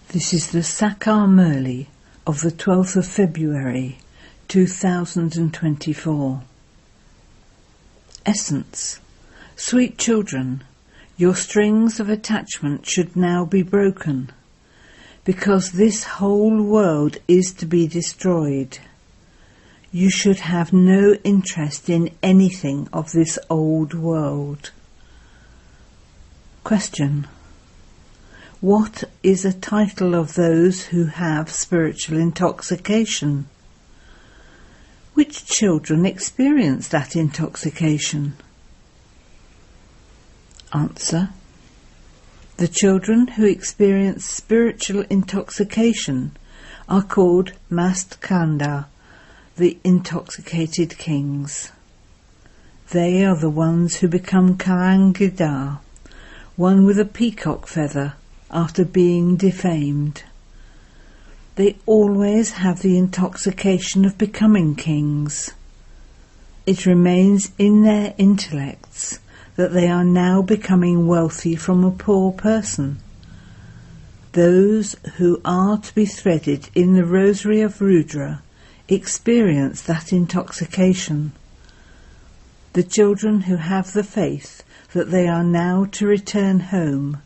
This is the Sakar Murli of the 12th of February 2024. Essence. Sweet children, your strings of attachment should now be broken, because this whole world is to be destroyed. You should have no interest in anything of this old world. Question. What is a title of those who have spiritual intoxication? Which children experience that intoxication? Answer. The children who experience spiritual intoxication are called Mast Kanda, the intoxicated kings. They are the ones who become Karangida, one with a peacock feather, after being defamed. They always have the intoxication of becoming kings. It remains in their intellects that they are now becoming wealthy from a poor person. Those who are to be threaded in the rosary of Rudra experience that intoxication. The children who have the faith that they are now to return home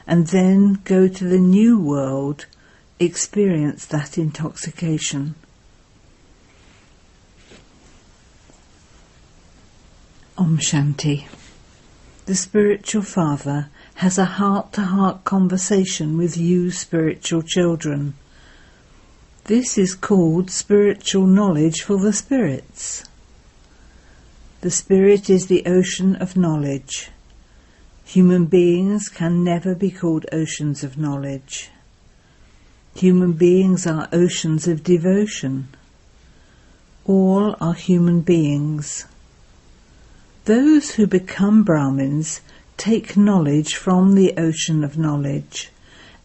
and then go to the new world experience that intoxication. Om Shanti. The spiritual father has a heart-to-heart conversation with you spiritual children. This is called spiritual knowledge for the spirits. The spirit is the ocean of knowledge. Human beings can never be called oceans of knowledge. Human beings are oceans of devotion. All are human beings. Those who become Brahmins take knowledge from the ocean of knowledge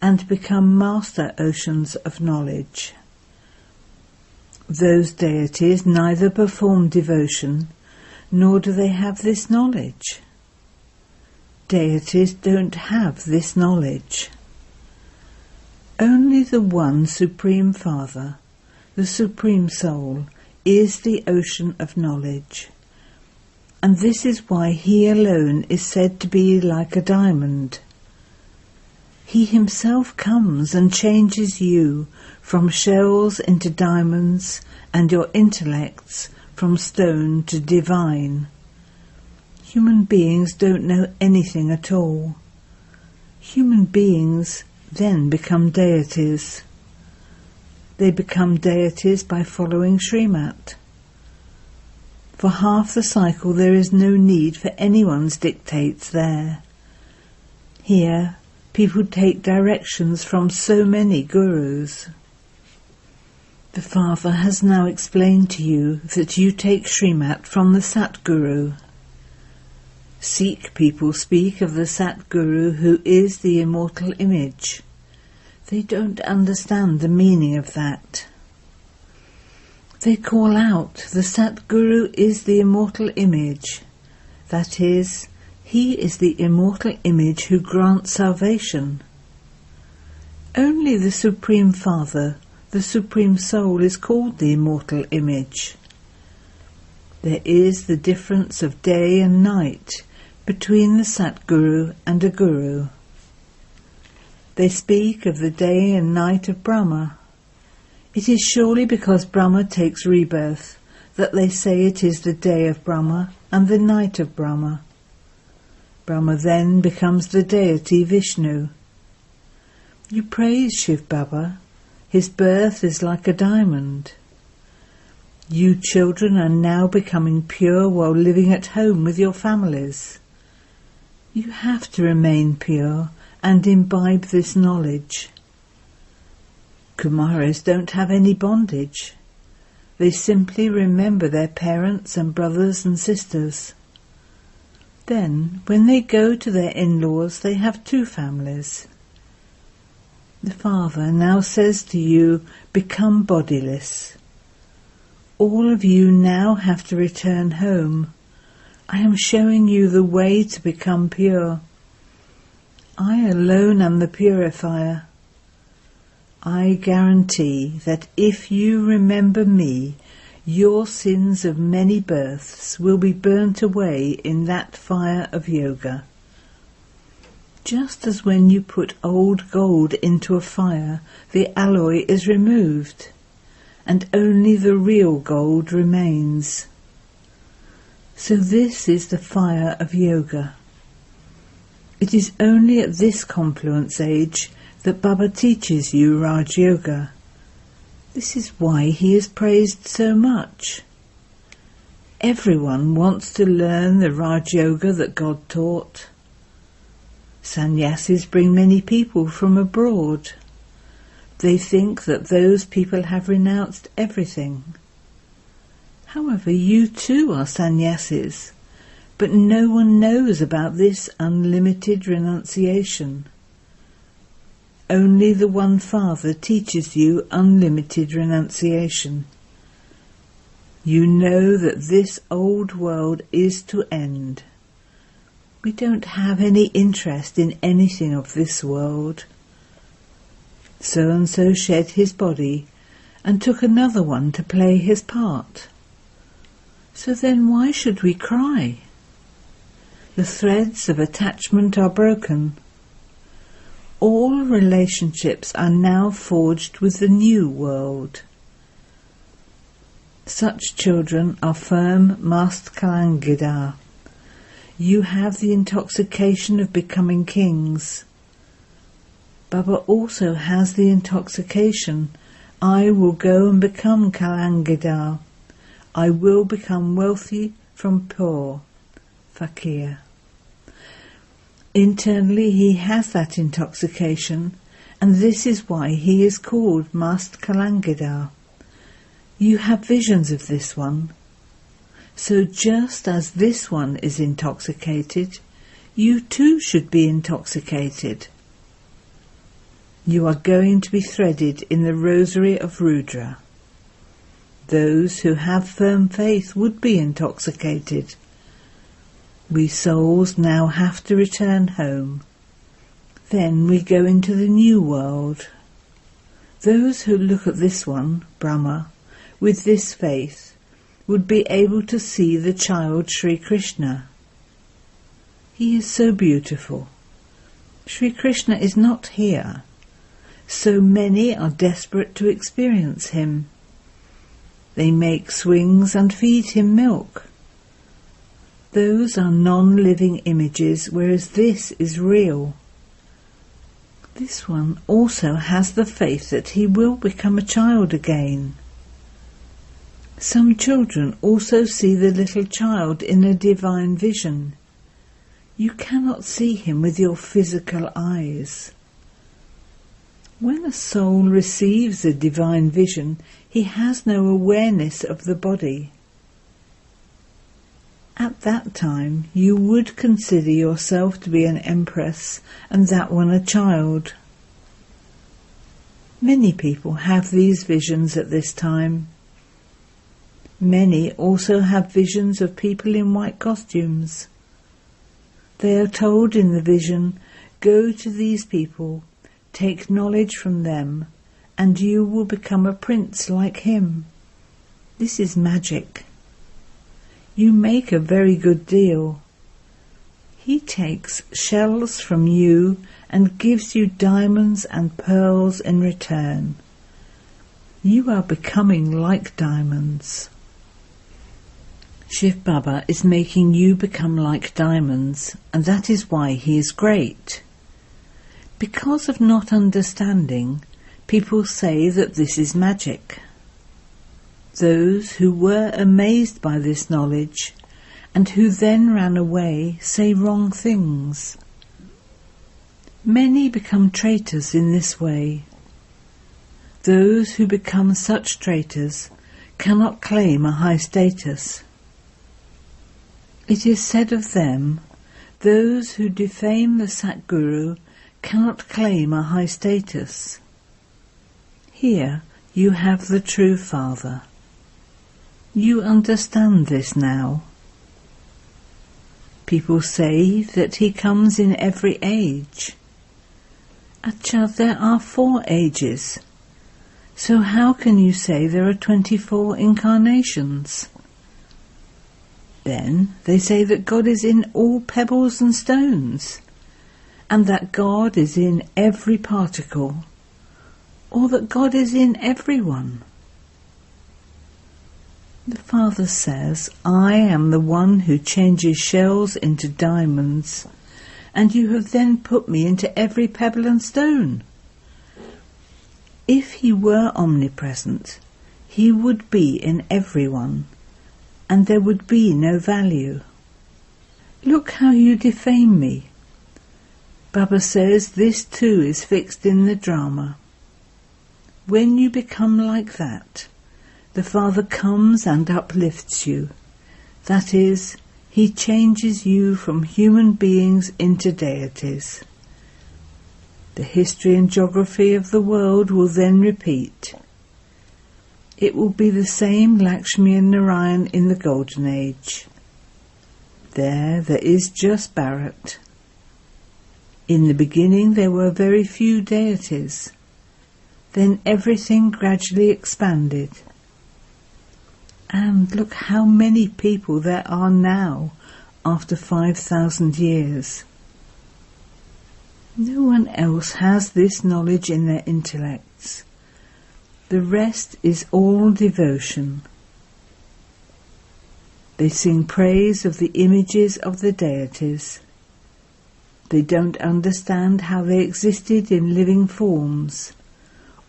and become master oceans of knowledge. Those deities neither perform devotion nor do they have this knowledge. Deities don't have this knowledge. Only the one Supreme Father, the Supreme Soul, is the ocean of knowledge. And this is why he alone is said to be like a diamond. He himself comes and changes you from shells into diamonds and your intellects from stone to divine. Human beings don't know anything at all. Human beings then become deities. They become deities by following Srimat. For half the cycle there is no need for anyone's dictates there. Here, people take directions from so many gurus. The Father has now explained to you that you take Srimat from the Satguru. Sikh people speak of the Satguru who is the immortal image. They don't understand the meaning of that. They call out, the Satguru is the immortal image. That is, he is the immortal image who grants salvation. Only the Supreme Father, the Supreme Soul, is called the immortal image. There is the difference of day and night between the Satguru and a Guru. They speak of the day and night of Brahma. It is surely because Brahma takes rebirth that they say it is the day of Brahma and the night of Brahma. Brahma then becomes the deity Vishnu. You praise Shiv Baba. His birth is like a diamond. You children are now becoming pure while living at home with your families. You have to remain pure and imbibe this knowledge. Kumaris don't have any bondage. They simply remember their parents and brothers and sisters. Then, when they go to their in-laws, they have two families. The Father now says to you, become bodiless. All of you now have to return home. I am showing you the way to become pure. I alone am the purifier. I guarantee that if you remember me, your sins of many births will be burnt away in that fire of yoga. Just as when you put old gold into a fire, the alloy is removed, and only the real gold remains. So this is the fire of yoga. It is only at this confluence age that Baba teaches you Raj Yoga. This is why he is praised so much. Everyone wants to learn the Raj Yoga that God taught. Sannyasis bring many people from abroad. They think that those people have renounced everything. However, you too are sannyasis, but no one knows about this unlimited renunciation. Only the One Father teaches you unlimited renunciation. You know that this old world is to end. We don't have any interest in anything of this world. So-and-so shed his body and took another one to play his part. So then why should we cry? The threads of attachment are broken. All relationships are now forged with the new world. Such children are firm Mast Kalangidar. You have the intoxication of becoming kings. Baba also has the intoxication. I will go and become Kalangidar. I will become wealthy from poor, fakir. Internally he has that intoxication, and this is why he is called Mast Kalangidar. You have visions of this one. So just as this one is intoxicated, you too should be intoxicated. You are going to be threaded in the rosary of Rudra. Those who have firm faith would be intoxicated. We souls now have to return home. Then we go into the new world. Those who look at this one, Brahma, with this faith, would be able to see the child Sri Krishna. He is so beautiful. Sri Krishna is not here. So many are desperate to experience him. They make swings and feed him milk. Those are non-living images, whereas this is real. This one also has the faith that he will become a child again. Some children also see the little child in a divine vision. You cannot see him with your physical eyes. When a soul receives a divine vision, he has no awareness of the body. At that time, you would consider yourself to be an empress and that one a child. Many people have these visions at this time. Many also have visions of people in white costumes. They are told in the vision, go to these people, take knowledge from them, and you will become a prince like him. This is magic. You make a very good deal. He takes shells from you and gives you diamonds and pearls in return. You are becoming like diamonds. Shiv Baba is making you become like diamonds, and that is why he is great. Because of not understanding, people say that this is magic. Those who were amazed by this knowledge and who then ran away say wrong things. Many become traitors in this way. Those who become such traitors cannot claim a high status. It is said of them, those who defame the Satguru cannot claim a high status. Here you have the true Father. You understand this now. People say that he comes in every age. Acha, there are 4 ages. So how can you say there are 24 incarnations? Then they say that God is in all pebbles and stones, and that God is in every particle, or that God is in everyone. The Father says, I am the one who changes shells into diamonds, and you have then put me into every pebble and stone. If he were omnipresent, he would be in everyone, and there would be no value. Look how you defame me. Baba says this too is fixed in the drama. When you become like that, the Father comes and uplifts you. That is, he changes you from human beings into deities. The history and geography of the world will then repeat. It will be the same Lakshmi and Narayan in the Golden Age. There is just Bharat. In the beginning there were very few deities. Then everything gradually expanded. And look how many people there are now after 5,000 years. No one else has this knowledge in their intellects. The rest is all devotion. They sing praise of the images of the deities. They don't understand how they existed in living forms,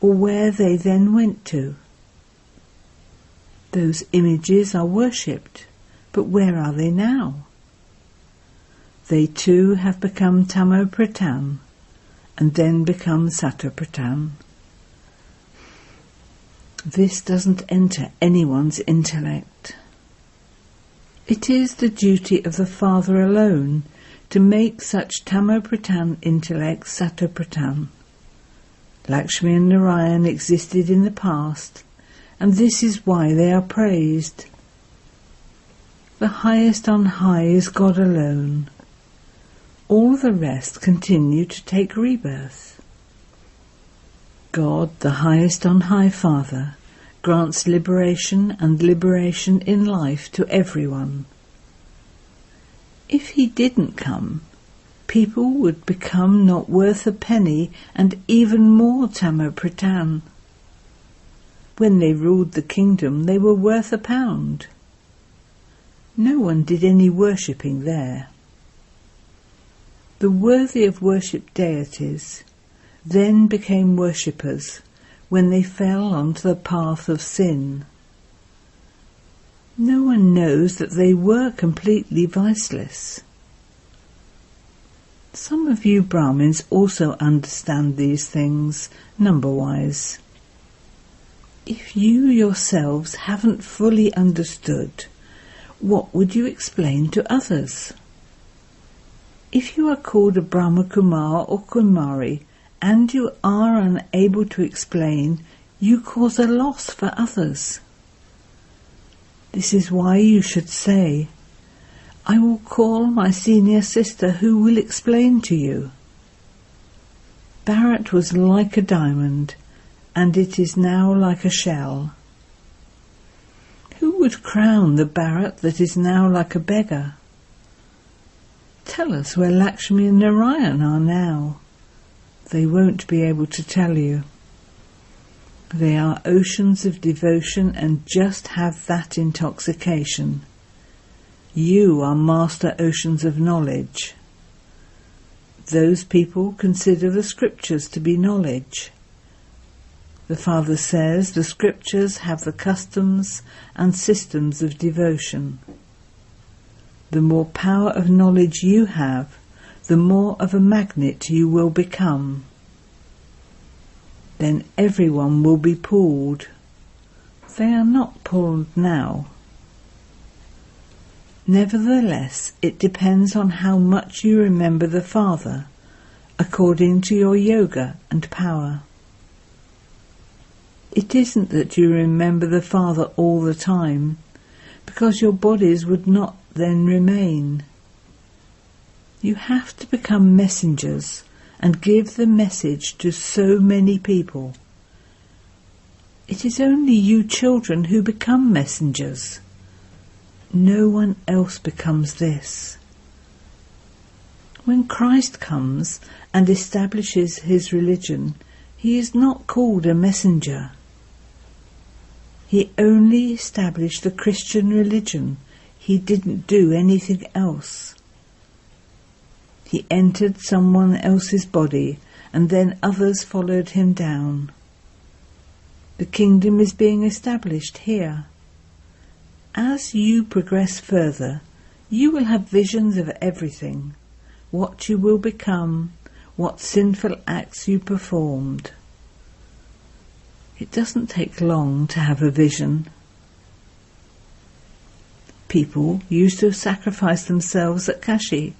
or where they then went to. Those images are worshipped, but where are they now? They too have become Tamo Pradhan, and then become Sato Pradhan. This doesn't enter anyone's intellect. It is the duty of the Father alone to make such Tamo Pradhan intellect Sato Pradhan. Lakshmi and Narayan existed in the past, and this is why they are praised. The highest on high is God alone. All the rest continue to take rebirth. God, the highest on high Father, grants liberation and liberation in life to everyone. If he didn't come, people would become not worth a penny and even more Tamo Pradhan. When they ruled the kingdom, they were worth £1. No one did any worshipping there. The worthy of worship deities then became worshippers when they fell onto the path of sin. No one knows that they were completely viceless. Some of you Brahmins also understand these things number-wise. If you yourselves haven't fully understood, what would you explain to others? If you are called a Brahma Kumar or Kumari and you are unable to explain, you cause a loss for others. This is why you should say, I will call my senior sister who will explain to you. Bharat was like a diamond, and it is now like a shell. Who would crown the Bharat that is now like a beggar? Tell us where Lakshmi and Narayan are now. They won't be able to tell you. They are oceans of devotion and just have that intoxication. You are master oceans of knowledge. Those people consider the scriptures to be knowledge. The Father says the scriptures have the customs and systems of devotion. The more power of knowledge you have, the more of a magnet you will become. Then everyone will be pulled. They are not pulled now. Nevertheless, it depends on how much you remember the Father, according to your yoga and power. It isn't that you remember the Father all the time, because your bodies would not then remain. You have to become messengers and give the message to so many people. It is only you children who become messengers. No one else becomes this. When Christ comes and establishes his religion, he is not called a messenger. He only established the Christian religion. He didn't do anything else. He entered someone else's body, and then others followed him down. The kingdom is being established here. As you progress further, you will have visions of everything, what you will become, what sinful acts you performed. It doesn't take long to have a vision. People used to sacrifice themselves at Kashi.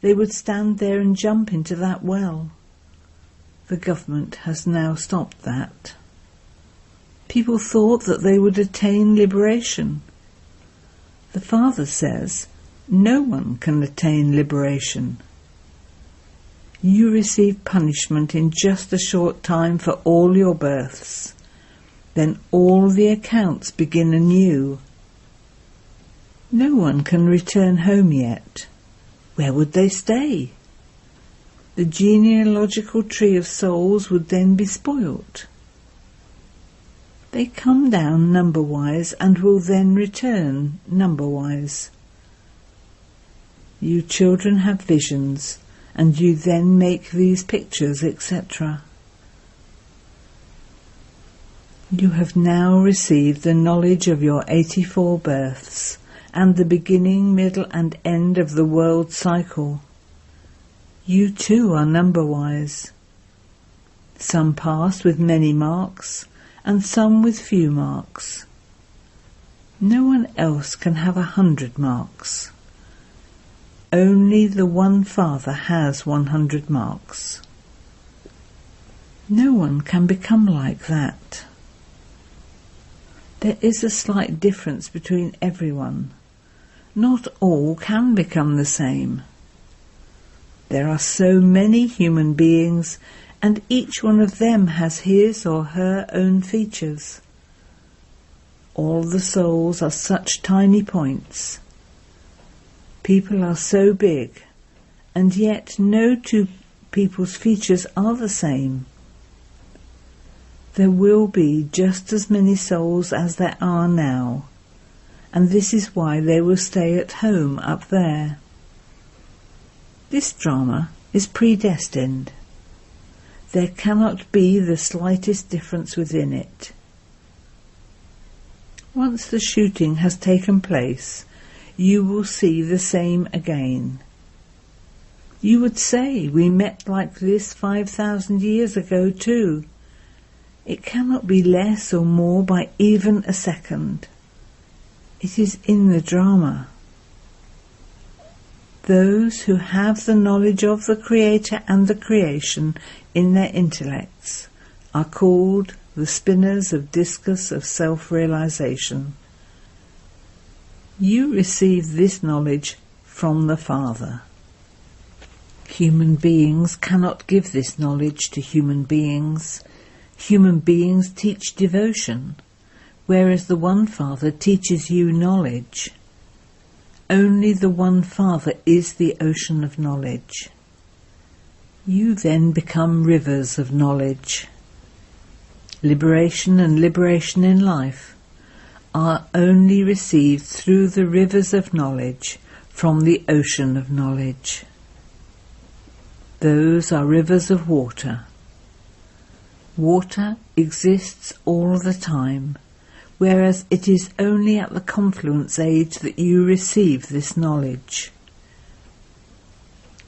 They would stand there and jump into that well. The government has now stopped that. People thought that they would attain liberation. The Father says, no one can attain liberation. You receive punishment in just a short time for all your births. Then all the accounts begin anew. No one can return home yet. Where would they stay? The genealogical tree of souls would then be spoilt. They come down number-wise and will then return number-wise. You children have visions, and you then make these pictures, etc. You have now received the knowledge of your 84 births, and the beginning, middle and end of the world cycle. You too are number-wise. Some pass with many marks, and some with few marks. No one else can have 100 marks. Only the one Father has 100 marks. No one can become like that. There is a slight difference between everyone. Not all can become the same. There are so many human beings, and each one of them has his or her own features. All the souls are such tiny points. People are so big, and yet no two people's features are the same. There will be just as many souls as there are now, and this is why they will stay at home up there. This drama is predestined. There cannot be the slightest difference within it. Once the shooting has taken place, you will see the same again. You would say, we met like this 5,000 years ago too. It cannot be less or more by even a second. It is in the drama. Those who have the knowledge of the Creator and the creation in their intellects are called the spinners of discus of self-realization. You receive this knowledge from the Father. Human beings cannot give this knowledge to human beings. Human beings teach devotion, whereas the one Father teaches you knowledge. Only the one Father is the ocean of knowledge. You then become rivers of knowledge. Liberation and liberation in life are only received through the rivers of knowledge from the ocean of knowledge. Those are rivers of water. Water exists all the time, whereas it is only at the confluence age that you receive this knowledge.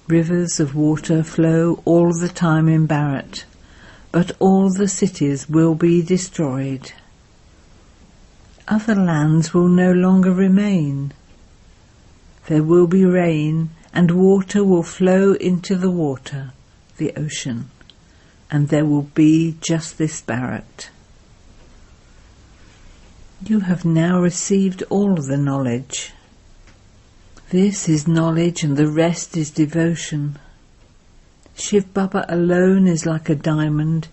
Rivers of water flow all the time in Bharat, but all the cities will be destroyed. Other lands will no longer remain. There will be rain, and water will flow into the water, the ocean, and there will be just this Bharat. You have now received all the knowledge. This is knowledge and the rest is devotion. Shiv Baba alone is like a diamond,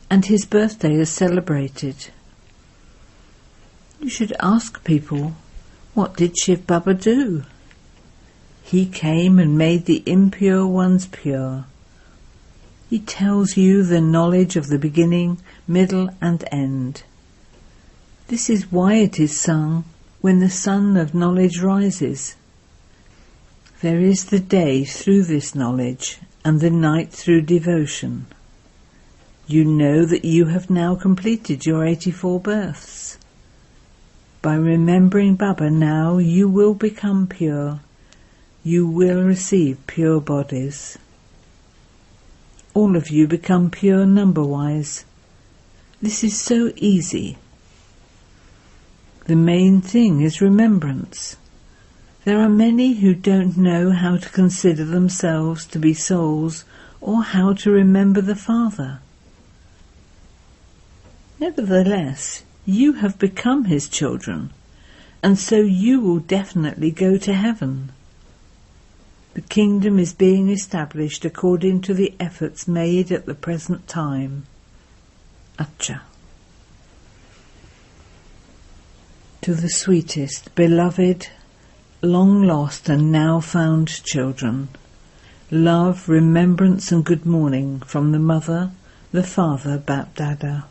and his birthday is celebrated. You should ask people, what did Shiv Baba do? He came and made the impure ones pure. He tells you the knowledge of the beginning, middle and end. This is why it is sung when the sun of knowledge rises. There is the day through this knowledge and the night through devotion. You know that you have now completed your 84 births. By remembering Baba now, you will become pure. You will receive pure bodies. All of you become pure number-wise. This is so easy. The main thing is remembrance. There are many who don't know how to consider themselves to be souls or how to remember the Father. Nevertheless, you have become his children, and so you will definitely go to heaven. The kingdom is being established according to the efforts made at the present time. Acha. To the sweetest, beloved, long lost and now found children, love, remembrance and good morning from the Mother, the Father, Bap Dada.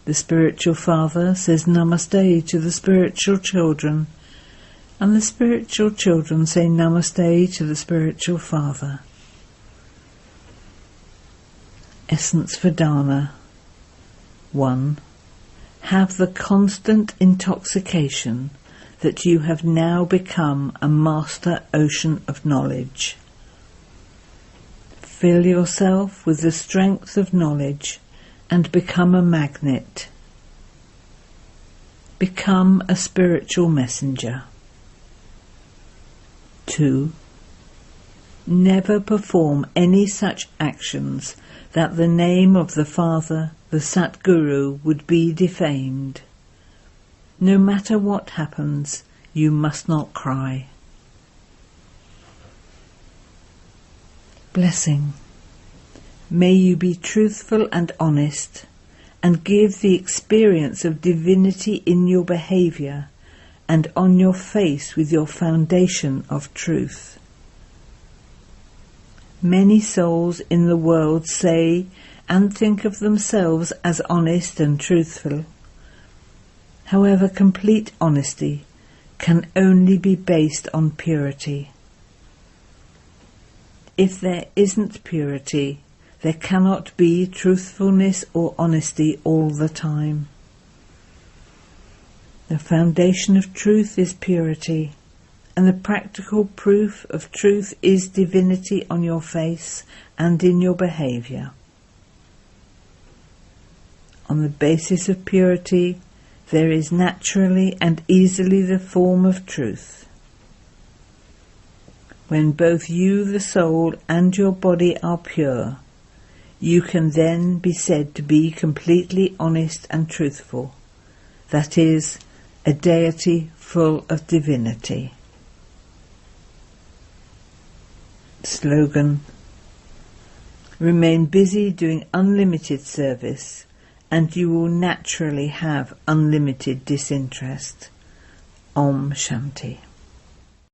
The spiritual father says namaste to the spiritual children, and the spiritual children say namaste to the spiritual father. Essence for Dana. 1. Have the constant intoxication that you have now become a master ocean of knowledge. Fill yourself with the strength of knowledge and become a magnet. Become a spiritual messenger. 2. Never perform any such actions that the name of the Father, the Satguru, would be defamed. No matter what happens, you must not cry. Blessing. May you be truthful and honest, and give the experience of divinity in your behaviour and on your face with your foundation of truth. Many souls in the world say and think of themselves as honest and truthful. However, complete honesty can only be based on purity. If there isn't purity, there cannot be truthfulness or honesty all the time. The foundation of truth is purity, and the practical proof of truth is divinity on your face and in your behaviour. On the basis of purity, there is naturally and easily the form of truth. When both you, the soul, and your body are pure, you can then be said to be completely honest and truthful, that is, a deity full of divinity. Slogan. Remain busy doing unlimited service, and you will naturally have unlimited disinterest. Om Shanti.